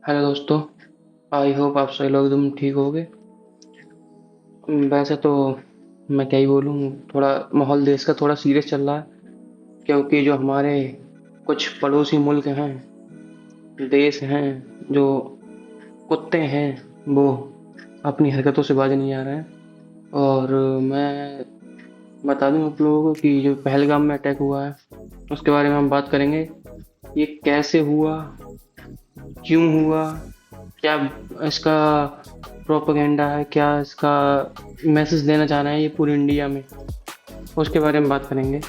Hello दोस्तों। I hope आप सभी लोग एकदम ठीक होगे। वैसे तो मैं क्या ही बोलूँ। थोड़ा माहौल देश का थोड़ा सीरियस चल रहा है, क्योंकि जो हमारे कुछ पड़ोसी मुल्क हैं, देश हैं, जो कुत्ते हैं, वो अपनी हरकतों से बाज नहीं आ रहे हैं। और मैं बता दूं आप लोगों को कि जो पहलगाम में अटैक हुआ है, उसके बारे में हम बात करेंगे। ये कैसे हुआ, क्यों हुआ, क्या इसका प्रोपेगेंडा है, क्या इसका मैसेज देना चाह रहे हैं ये पूरे इंडिया में, उसके बारे में बात करेंगे।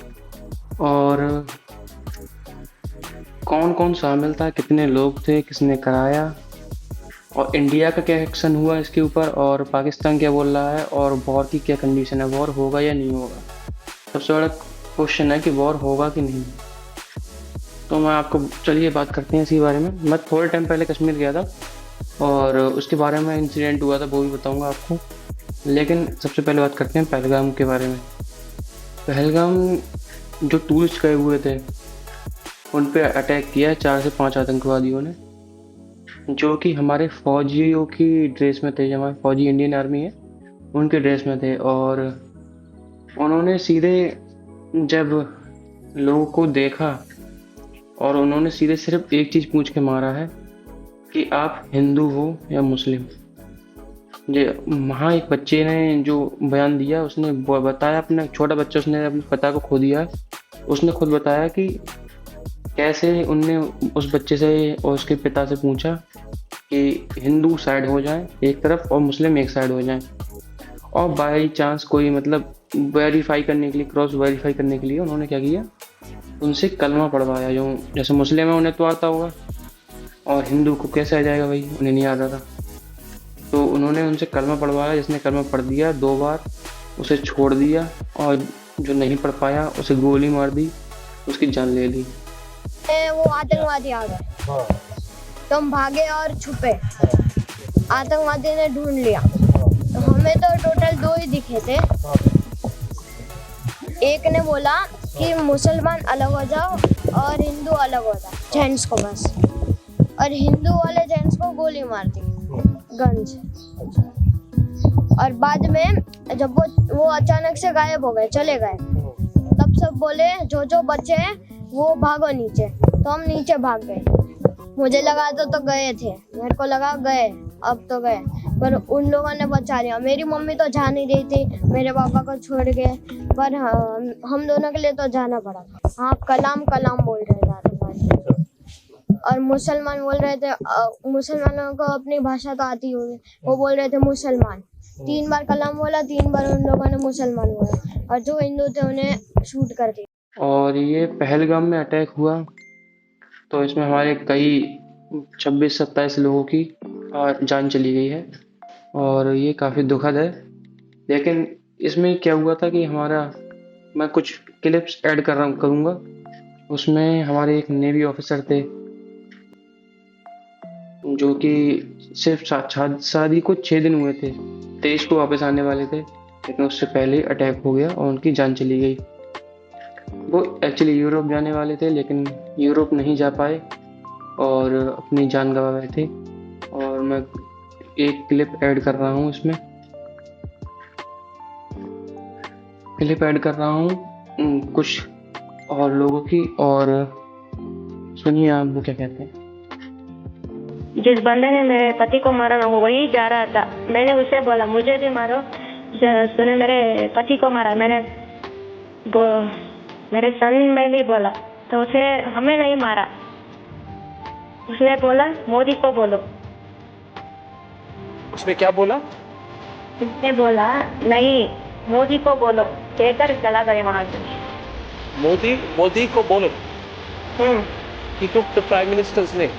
और कौन कौन शामिल था, कितने लोग थे, किसने कराया, और इंडिया का क्या एक्शन हुआ इसके ऊपर, और पाकिस्तान क्या बोल रहा है, और वॉर की क्या कंडीशन है, वॉर होगा या नहीं होगा। सबसे बड़ा क्वेश्चन है कि वॉर होगा कि नहीं। तो मैं आपको, चलिए बात करते हैं इसी बारे में। मैं थोड़े टाइम पहले कश्मीर गया था, और उसके बारे में इंसिडेंट हुआ था वो भी बताऊंगा आपको। लेकिन सबसे पहले बात करते हैं पहलगाम के बारे में। पहलगाम जो टूरिस्ट गए हुए थे, उन पे अटैक किया 4 से 5 आतंकवादियों ने, जो कि हमारे फौजियों की ड्रेस में थे। जो हमारे फौजी इंडियन आर्मी है, उनके ड्रेस में थे। और उन्होंने सीधे, जब लोगों को देखा, और उन्होंने सीधे सिर्फ एक चीज़ पूछ के मारा है कि आप हिंदू हो या मुस्लिम। जे वहाँ एक बच्चे ने जो बयान दिया, उसने बताया, अपना छोटा बच्चा, उसने अपने पिता को खो दिया। उसने खुद बताया कि कैसे उनने उस बच्चे से और उसके पिता से पूछा कि हिंदू साइड हो जाए एक तरफ और मुस्लिम एक साइड हो जाए। और बाई चांस कोई, मतलब वेरीफाई करने के लिए, क्रॉस वेरीफाई करने के लिए उन्होंने क्या किया, उनसे कलमा पढ़वाया। जो जैसे मुस्लिम है उन्हें तो आता होगा, और हिंदू को कैसे आ जाएगा भाई, उन्हें नहीं आता था। तो उन्होंने उनसे कलमा पढ़वाया। जिसने कलमा पढ़ दिया 2 बार, उसे छोड़ दिया, और जो नहीं पढ़ पाया उसे गोली मार दी, उसकी जान ले ली। वो आतंकवादी आ गए, तो हम भागे और छुपे। आतंकवादी ने ढूंढ लिया, तो हमें तो टोटल 2 ही दिखे थे। एक ने बोला कि मुसलमान अलग हो जाओ और हिंदू अलग हो जाओ, जेंट्स को बस। और हिंदू वाले जेंट्स को गोली मार दी गन से। और बाद में जब वो अचानक से गायब हो गए, चले गए, तब सब बोले जो जो बचे हैं वो भागो नीचे। तो हम नीचे भाग गए। मुझे लगा तो गए थे, मेरे को लगा गए, अब तो गए, पर उन लोगों ने बचा लिया। मेरी मम्मी तो जा नहीं रही थी मेरे पापा को छोड़ के, पर हम दोनों के लिए तो जाना पड़ा। हाँ, कलाम कलाम बोल रहे थे आतंकवादी। और मुसलमान बोल रहे थे, मुसलमानों को अपनी भाषा तो आती होगी, वो बोल रहे थे मुसलमान। 3 बार कलाम बोला, 3 बार उन लोगों ने मुसलमान बोला, और जो हिंदू थे उन्हें शूट कर दिया। और ये पहलगाम में अटैक हुआ, तो इसमें हमारे कई 26-27 लोगों की जान चली गई है, और ये काफ़ी दुखद है। लेकिन इसमें क्या हुआ था कि हमारा, मैं कुछ क्लिप्स ऐड करूँगा। उसमें हमारे एक नेवी ऑफिसर थे, जो कि सिर्फ शादी को 6 दिन हुए थे, 23 को वापस आने वाले थे, लेकिन उससे पहले अटैक हो गया और उनकी जान चली गई। वो एक्चुअली यूरोप जाने वाले थे, लेकिन यूरोप नहीं जा पाए और अपनी जान गंवा बैठे थे। और मैं एक क्लिप ऐड कर रहा हूँ, इसमें क्लिप ऐड कर रहा हूँ कुछ और लोगों की, और सुनिए आप वो क्या कहते हैं। जिस बंदे ने मेरे पति को मारा ना, वो वही जा रहा था। मैंने उसे बोला मुझे भी मारो, तूने मेरे पति को मारा। मेरे सन में भी बोला, तो उसे हमें नहीं मारा। उसने बोला मोदी को बोलो। उसने क्या बोला? उसने बोला नहीं, मोदी को बोलो, कहकर चला गया वहां से। मोदी को बोलो। He took the prime minister's name.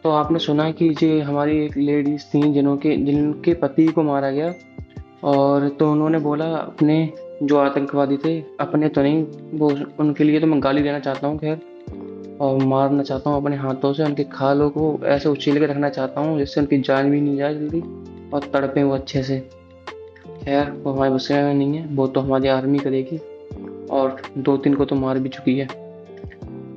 तो आपने सुना कि जो हमारी एक लेडीज थी जिनके पति को मारा गया, और तो उन्होंने बोला अपने, जो आतंकवादी थे, अपने तो नहीं, वो उनके लिए तो मैं गाली देना चाहता हूँ खैर, और मारना चाहता हूँ अपने हाथों से। उनके खालों को ऐसे उछील के रखना चाहता हूँ जिससे उनकी जान भी नहीं जाए जल्दी, और तड़पे वो अच्छे से। खैर वो हमारे बस में नहीं है, वो तो हमारी आर्मी करेगी और 2-3 को तो मार भी चुकी है।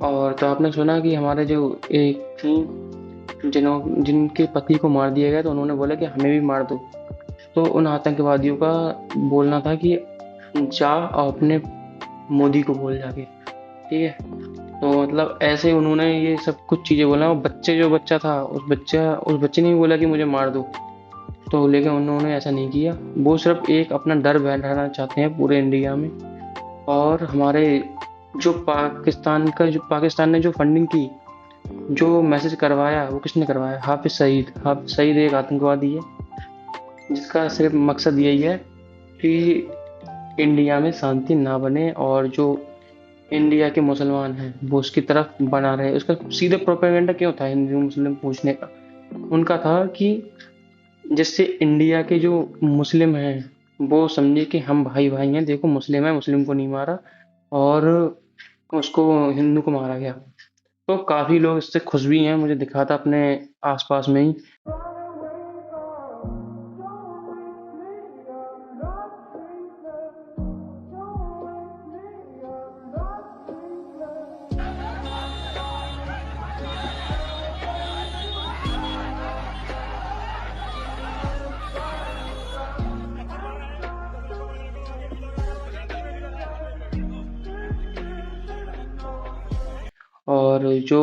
और तो आपने सुना कि हमारे जो एक थी जिनके पति को मार दिया गया, तो उन्होंने बोला कि हमें भी मार दो। तो उन आतंकवादियों का बोलना था कि जा और अपने मोदी को बोल जाके, ठीक है। तो मतलब ऐसे उन्होंने ये सब कुछ चीज़ें बोला। और जो बच्चा था उस बच्चे ने भी बोला कि मुझे मार दो। तो लेकिन उन्होंने ऐसा नहीं किया, वो सिर्फ एक अपना डर बैठाना चाहते हैं पूरे इंडिया में। और हमारे जो पाकिस्तान ने जो फंडिंग की, जो मैसेज करवाया, वो किसने करवाया? हाफिज सईद एक आतंकवादी है जिसका सिर्फ मकसद यही है कि इंडिया में शांति ना बने और जो इंडिया के मुसलमान हैं वो उसकी तरफ बना रहे। उसका सीधे प्रोपेगेंडा क्यों था हिंदू मुस्लिम पूछने का? उनका था कि जिससे इंडिया के जो मुस्लिम हैं वो समझे कि हम भाई भाई हैं, देखो मुस्लिम है, मुस्लिम को नहीं मारा और उसको हिंदू को मारा गया। तो काफ़ी लोग इससे खुश भी हैं, मुझे दिखा था अपने आसपास में ही। और जो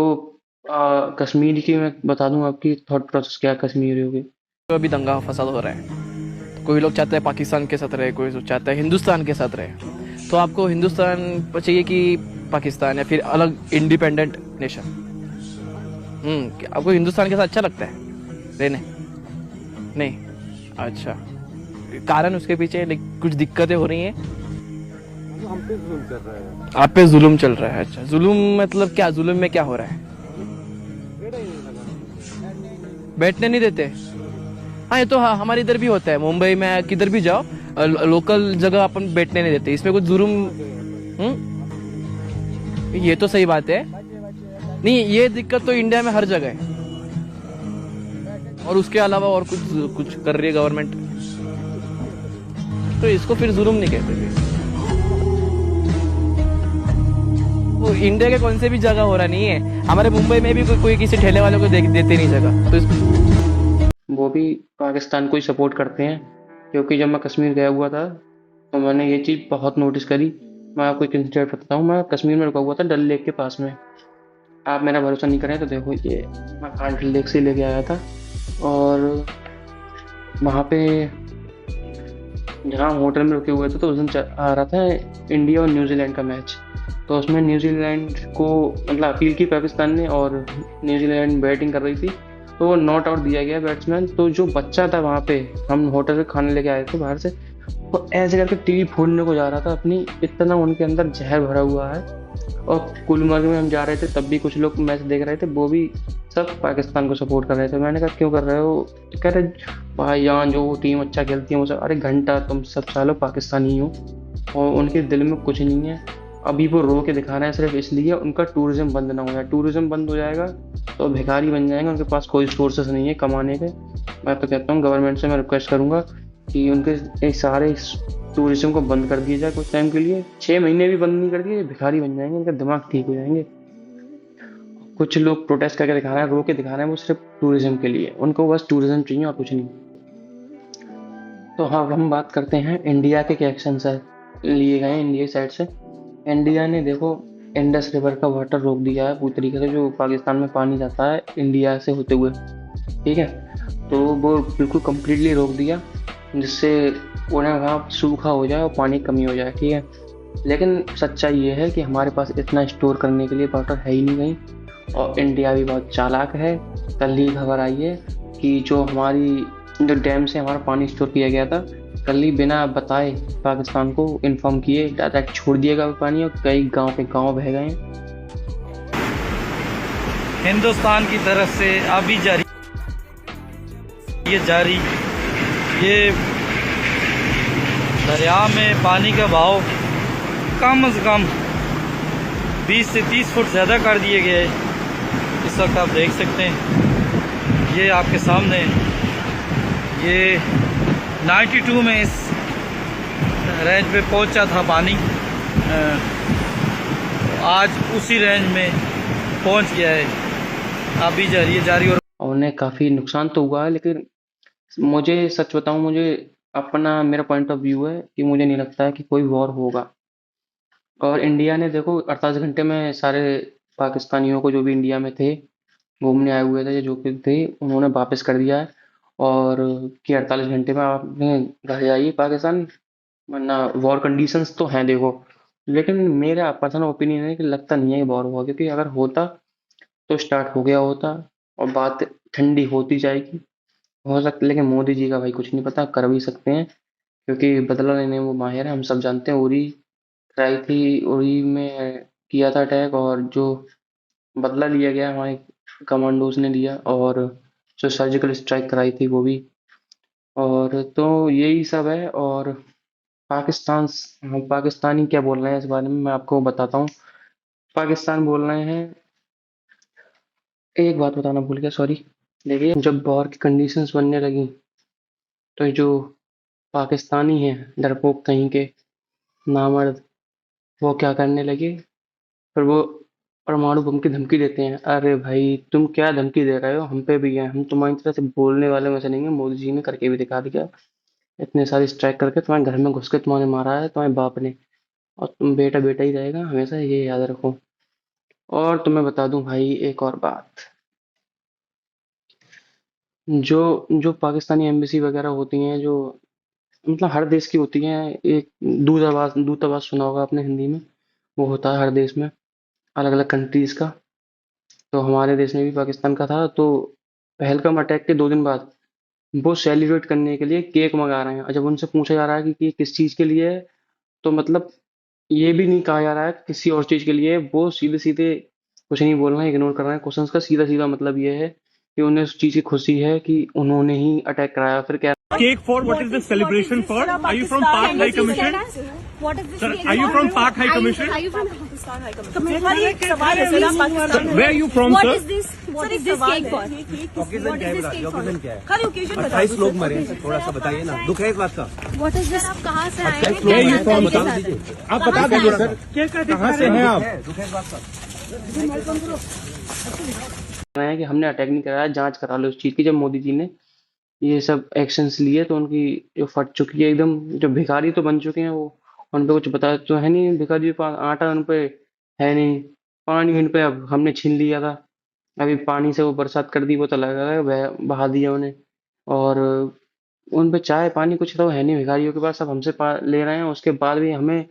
कश्मीर की मैं बता दूं आपकी थॉट प्रोसेस क्या कश्मीरियों की। तो अभी दंगा फसाद हो रहा है, कोई लोग चाहते हैं पाकिस्तान के साथ रहे, कोई लोग चाहता है हिंदुस्तान के साथ रहे। तो आपको हिंदुस्तान चाहिए कि पाकिस्तान, या फिर अलग इंडिपेंडेंट नेशन? आपको हिंदुस्तान के साथ अच्छा लगता है रहने? नहीं, अच्छा। कारण उसके पीछे कुछ दिक्कतें हो रही हैं? हम पे जुल्म कर रहा है। आप पे जुल्म चल रहा है? अच्छा, जुल्म मतलब क्या? जुल्म में क्या हो रहा है? बैठने नहीं देते? हाँ, ये तो हाँ हमारे इधर भी होता है। मुंबई में किधर भी जाओ, लोकल जगह अपन बैठने नहीं देते। इसमें कुछ जुल्म? ये तो सही बात है। नहीं, ये दिक्कत तो इंडिया में हर जगह है। और उसके अलावा और कुछ कर रही है गवर्नमेंट, तो इसको फिर जुल्म नहीं कहते। वो इंडिया के कौन से भी जगह हो रहा नहीं है। हमारे मुंबई में भी कोई किसी ठेले वालों को देते नहीं जगह, तो वो भी पाकिस्तान को ही सपोर्ट करते हैं। क्योंकि जब मैं कश्मीर गया हुआ था तो मैंने ये चीज़ बहुत नोटिस करी। मैं आपको एक इंसिडेंट बताता हूँ। मैं कश्मीर में रुका हुआ था डल लेक के पास में। आप मेरा भरोसा नहीं करें तो देखो, ये मैं कान डल लेक से लेके आया था। और वहाँ पे जहाँ होटल में रुके हुए थे तो उस दिन आ रहा था इंडिया और न्यूजीलैंड का मैच। तो उसमें न्यूजीलैंड को मतलब अपील की पाकिस्तान ने, और न्यूजीलैंड बैटिंग कर रही थी तो नॉट आउट दिया गया बैट्समैन। तो जो बच्चा था वहाँ पे, हम होटल से खाने लेके आए थे बाहर से, वो ऐसे करके टीवी फोड़ने को जा रहा था अपनी। इतना उनके अंदर जहर भरा हुआ है। और गुलमर्ग में हम जा रहे थे तब भी कुछ लोग मैच देख रहे थे, वो भी सब पाकिस्तान को सपोर्ट कर रहे थे। मैंने कहा क्यों कर रहे हो? तो कह रहे भाई यहाँ जो टीम अच्छा खेलती है मुझे। अरे घंटा तुम सब सालों पाकिस्तानी हो और उनके दिल में कुछ नहीं है। अभी वो रो के दिखा रहे हैं सिर्फ इसलिए उनका टूरिज्म बंद ना हो जाए। टूरिज्म बंद हो जाएगा तो भिखारी बन जाएंगे, उनके पास कोई सोर्सेस नहीं है कमाने के। मैं तो कहता हूँ गवर्नमेंट से मैं रिक्वेस्ट करूँगा कि उनके सारे टूरिज्म को बंद कर दिया जाए कुछ टाइम के लिए। 6 महीने भी बंद नहीं कर दिए, भिखारी बन जाएंगे, उनका दिमाग ठीक हो जाएंगे। कुछ लोग प्रोटेस्ट करके दिखा रहे हैं, रो के दिखा रहे हैं, वो सिर्फ टूरिज्म के लिए। उनको बस टूरिज्म चाहिए और कुछ नहीं। तो हाँ, हम बात करते हैं इंडिया के क्या एक्शन लिए गए इंडिया साइड से। इंडिया ने देखो इंडस रिवर का वाटर रोक दिया है पूरी तरीके से। जो पाकिस्तान में पानी जाता है इंडिया से होते हुए, ठीक है, तो वो बिल्कुल कम्प्लीटली रोक दिया, जिससे उन्हें वहाँ सूखा हो जाए और पानी कमी हो जाए, ठीक है। लेकिन सच्चाई ये है कि हमारे पास इतना स्टोर करने के लिए वाटर है ही नहीं कहीं। और इंडिया भी बहुत चालाक है। कल ही खबर आई है कि जो डैम से हमारा पानी स्टोर किया गया था, कल ही बिना बताए पाकिस्तान को इन्फॉर्म किए डायरेक्ट छोड़ दिएगा पानी, और कई गांव पे गांव बह गए हैं। हिंदुस्तान की तरफ से अभी जारी ये दरिया में पानी का बहाव कम से कम 20 से 30 फुट ज़्यादा कर दिए गए। इस वक्त आप देख सकते हैं, ये आपके सामने, ये 92 में इस रेंज पे पहुंचा था पानी, आज उसी रेंज में पहुंच गया है, अभी जारी और उन्हें काफ़ी नुकसान तो हुआ है, लेकिन मुझे सच बताऊं, मुझे अपना मेरा पॉइंट ऑफ व्यू है कि मुझे नहीं लगता है कि कोई वॉर होगा। और इंडिया ने देखो 48 घंटे में सारे पाकिस्तानियों को जो भी इंडिया में थे, घूमने आए हुए थे या जो भी थे, उन्होंने वापस कर दिया है। और कि 48 घंटे में आप अपने घर जाइए पाकिस्तान, वरना वॉर कंडीशंस तो हैं देखो। लेकिन मेरा पर्सनल ओपिनियन है कि लगता नहीं है कि वॉर हुआ, क्योंकि अगर होता तो स्टार्ट हो गया होता और बात ठंडी होती जाएगी। हो सकता, लेकिन मोदी जी का भाई कुछ नहीं पता, कर भी सकते हैं, क्योंकि बदला लेने में वो माहिर है। हम सब जानते हैं, उरी कराई थी, उरी में किया था अटैक, और जो बदला लिया गया हमारे कमांडोज ने लिया, और जो सर्जिकल स्ट्राइक कराई थी वो भी। और तो यही सब है। और पाकिस्तान, हम पाकिस्तानी क्या बोल रहे हैं इस बारे में मैं आपको बताता हूँ। पाकिस्तान बोल रहे हैं, एक बात बताना भूल गया, सॉरी। देखिए, जब वॉर की कंडीशंस बनने लगी, तो जो पाकिस्तानी हैं डरपोक कहीं के नामर्द, वो क्या करने लगे, फिर वो परमाणु बम की धमकी देते हैं। अरे भाई, तुम क्या धमकी दे रहे हो, हम पे भी है, हम तुम्हारी तरह से बोलने वाले में से नहीं है। मोदी जी ने करके भी दिखा दिया, इतने सारी स्ट्राइक करके तुम्हारे घर में घुस के तुम्हारे मारा है तुम्हारे बाप ने, और तुम बेटा बेटा ही रहेगा हमेशा, ये याद रखो। और तुम्हें बता दूं भाई एक और बात, जो जो पाकिस्तानी एम्बेसी वगैरह होती हैं, जो मतलब हर देश की होती हैं, एक दूतावास, दूतावास सुना होगा आपने हिंदी में, वो होता है हर देश में, अलग अलग कंट्रीज का। तो हमारे देश में भी पाकिस्तान का था, तो पहलगाम अटैक के 2 दिन बाद वो सेलिब्रेट करने के लिए केक मंगा रहे हैं। और जब उनसे पूछा जा रहा है कि किस चीज़ के लिए है, तो मतलब ये भी नहीं कहा जा रहा है कि किसी और चीज़ के लिए है। वो सीधे सीधे कुछ नहीं बोल रहे हैं, इग्नोर कर रहे हैं क्वेश्चंस का। सीधा सीधा मतलब ये है कि उन्हें उस चीज़ की खुशी है कि उन्होंने ही अटैक कराया। फिर कह Cake for what is the celebration for? Are you from Pak High Commission? What is this? Sir, are you from Pak High Commission? Are you from Pakistan High Commission? हमारी एक सवाल है sir, Pakistan Where are you from, What sir? is this? What is this cake for? What is this cake for? खाली occasion बता 28 लोग मरे हैं, थोड़ा सा बताइए ना, दुख है इस बात का। What is this? आप कहाँ से आए हैं? Where are you from? बता दीजिए। आप बता दीजिए सर, कहाँ से हैं आप? दुख है इस बात का। रहे हैं कि हमने अटैक नहीं कराया, जांच करा लो उस चीज़ की। जब मोदी जी ने ये सब एक्शंस लिए, तो उनकी जो फट चुकी है एकदम, जो भिखारी तो बन चुके हैं वो, उन पे कुछ पता तो है नहीं। भिखारी के पास आटा उन पे है नहीं, पानी उन पे अब हमने छीन लिया था, अभी पानी से वो बरसात कर दी, वो तो लगा है बहा दिया उन्हें। और उन पे चाय पानी कुछ तो है नहीं भिखारियों के पास, सब हमसे ले रहे हैं। उसके बाद भी हमें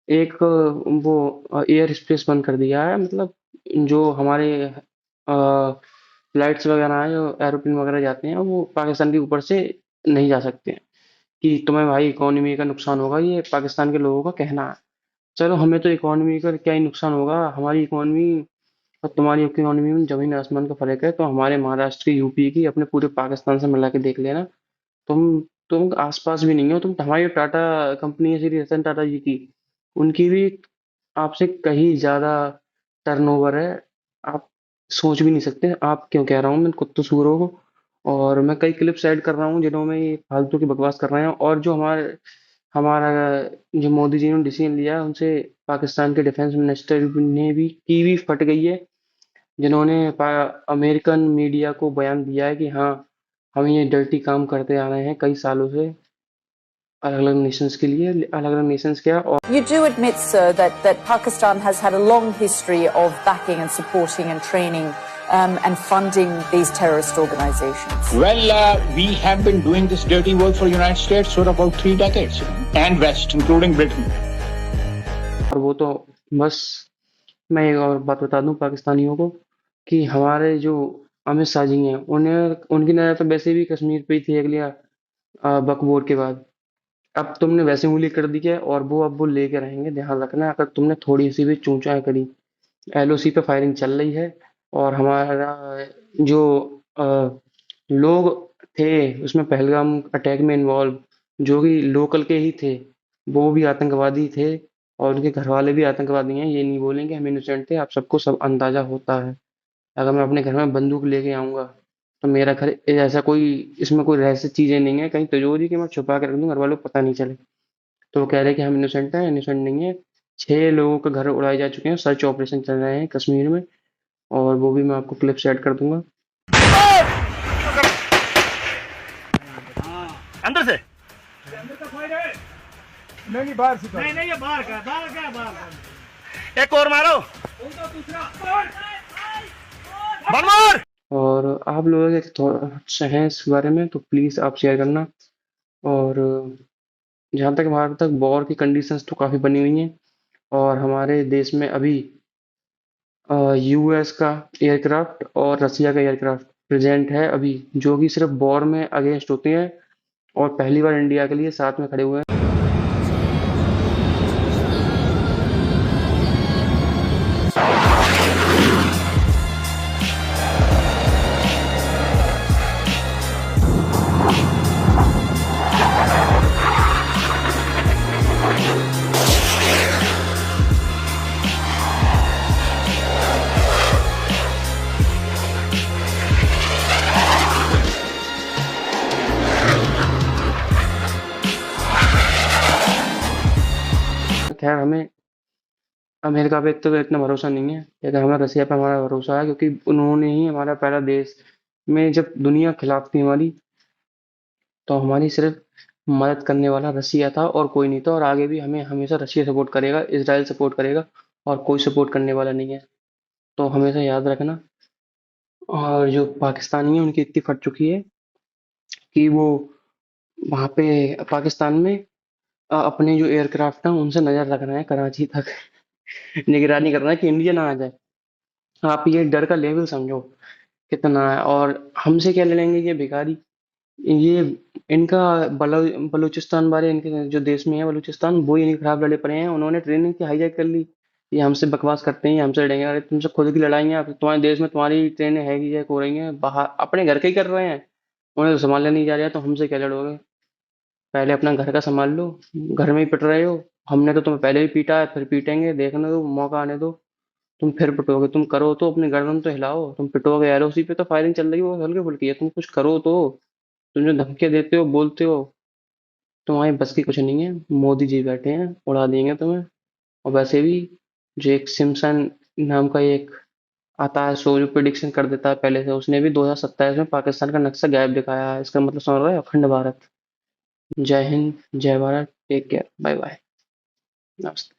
एक वो एयर स्पेस बंद कर दिया है। मतलब जो हमारे फ्लाइट्स वगैरह हैं, जो एरोप्लेन वगैरह जाते हैं, वो पाकिस्तान के ऊपर से नहीं जा सकते हैं, कि तुम्हें भाई इकोनॉमी का नुकसान होगा, ये पाकिस्तान के लोगों का कहना है। चलो, हमें तो इकोनॉमी का क्या ही नुकसान होगा, हमारी इकोनॉमी और तुम्हारी इकोनॉमी में जमीन आसमान का फर्क है। तो हमारे महाराष्ट्र की, यूपी की, अपने पूरे पाकिस्तान से मिला के देख लेना, तुम आसपास भी नहीं हो। तुम, हमारी टाटा कंपनी है, श्री रतन टाटा जी की, उनकी भी आपसे कहीं ज्यादा टर्नओवर है। आप सोच भी नहीं सकते। आप क्यों कह रहा हूँ मैं, कुत्तू सूरों को। और मैं कई क्लिप्स ऐड कर रहा हूँ जिन्होंने ये फालतू की बकवास कर रहे हैं। और जो हमारा जो मोदी जी ने डिसीजन लिया, उनसे पाकिस्तान के डिफेंस मिनिस्टर ने भी की भी फट गई है, जिन्होंने अमेरिकन मीडिया को बयान दिया है कि हाँ, हम ये डर्टी काम करते आ रहे हैं कई सालों से, अलग अलग नेशंस के लिए, अलग अलग नेशंस क्या। और You do admit, sir, that Pakistan has had a long history of backing and supporting and training and funding these terrorist organizations. Well, we have been doing this dirty work for United States for about 3 decades, and West, including Britain. और वो तो बस, मैं एक और बात बता दूं पाकिस्तानियों को, कि हमारे जो अमित शाह जी हैं, उन्हें, उनकी नज़र तो वैसे भी कश्मीर पे ही थी अगली बकबोर के बाद। अब तुमने वैसे उंगली कर दी है, और अब वो लेके रहेंगे, ध्यान रखना। अगर तुमने थोड़ी सी भी चूंचाई करी, एलओसी पे फायरिंग चल रही है। और हमारा जो लोग थे उसमें पहलगाम अटैक में इन्वॉल्व, जो कि लोकल के ही थे, वो भी आतंकवादी थे, और उनके घर वाले भी आतंकवादी हैं। ये नहीं बोलेंगे हम इनोसेंट थे, आप सबको सब अंदाजा होता है। अगर मैं अपने घर में बंदूक लेके आऊंगा, तो मेरा घर ऐसा कोई, इसमें कोई रहस्य चीजें नहीं है, कहीं तिजोरी के मैं छुपा के रख दूं, घर वालों को पता नहीं चले। तो वो कह रहे हैं कि हम इनोसेंट हैं, इनोसेंट नहीं है। 6 लोगों के घर उड़ाए जा चुके हैं, सर्च ऑपरेशन चल रहे हैं कश्मीर में, और वो भी मैं आपको क्लिप ऐड कर दूंगा। अंदर से नहीं बाहर से नहीं ये बाहर का बाहर एक और मारो मार। और आप लोगों के थॉट्स हैं इस बारे में तो प्लीज़ आप शेयर करना। और जहाँ तक भारत तक वॉर की कंडीशंस तो काफ़ी बनी हुई हैं, और हमारे देश में अभी यूएस का एयरक्राफ्ट और रसिया का एयरक्राफ्ट प्रेजेंट है अभी, जो कि सिर्फ वॉर में अगेंस्ट होते हैं और पहली बार इंडिया के लिए साथ में खड़े हुए हैं। खैर हमें अमेरिका पे तो इतना भरोसा नहीं है, लेकिन हमें रसिया पे हमारा भरोसा है, क्योंकि उन्होंने ही हमारा पहला देश में जब दुनिया खिलाफ थी हमारी, तो हमारी सिर्फ मदद करने वाला रसिया था और कोई नहीं था, और आगे भी हमें हमेशा रसिया सपोर्ट करेगा, इसराइल सपोर्ट करेगा, और कोई सपोर्ट करने वाला नहीं है। तो हमेशा याद रखना। और जो पाकिस्तानी है उनकी इतनी फट चुकी है कि वो वहाँ पे पाकिस्तान में अपने जो एयरक्राफ्ट हैं उनसे नज़र रख रहे हैं कराची तक निगरानी कर रहे हैं कि इंडिया ना आ जाए। आप ये डर का लेवल समझो कितना है। और हमसे क्या ले लेंगे ये भिखारी, ये इनका बलूचिस्तान वाले, इनके जो देश में है बलूचिस्तान, वो इनके खिलाफ लड़े पड़े हैं, उन्होंने ट्रेनिंग की हाईजैक कर ली। ये हमसे बकवास करते हैं, ये हमसे लड़ेंगे। अरे तुमसे खुद की लड़ाई है, तुम्हारे देश में तुम्हारी ट्रेनें हाईजैक हो रही हैं, बाहर अपने घर के ही कर रहे हैं, उन्हें तो संभालने नहीं जा रहा, तो हमसे क्या लड़ोगे? पहले अपना घर का संभाल लो, घर में ही पिट रहे हो। हमने तो तुम्हें पहले भी पीटा है, फिर पीटेंगे, देखने दो, मौका आने दो, तुम फिर पिटोगे। तुम करो तो अपनी गर्दन तो हिलाओ, तुम पिटोगे। एलओसी पे तो फायरिंग चल रही है, वो हल्की फुल्की है, तुम कुछ करो तो। तुम जो धमकियां देते हो, बोलते हो, तुम्हारी बस की कुछ नहीं है। मोदी जी बैठे हैं, उड़ा देंगे तुम्हें। और वैसे भी जो एक सिम्पसन नाम का एक आता है शो, जो प्रिडिक्शन कर देता है पहले से, उसने भी 2027 में पाकिस्तान का नक्शा गायब दिखाया है। इसका मतलब समझ रहे हो? अखंड भारत। जय हिंद, जय Bharat, take care, bye bye, नमस्ते।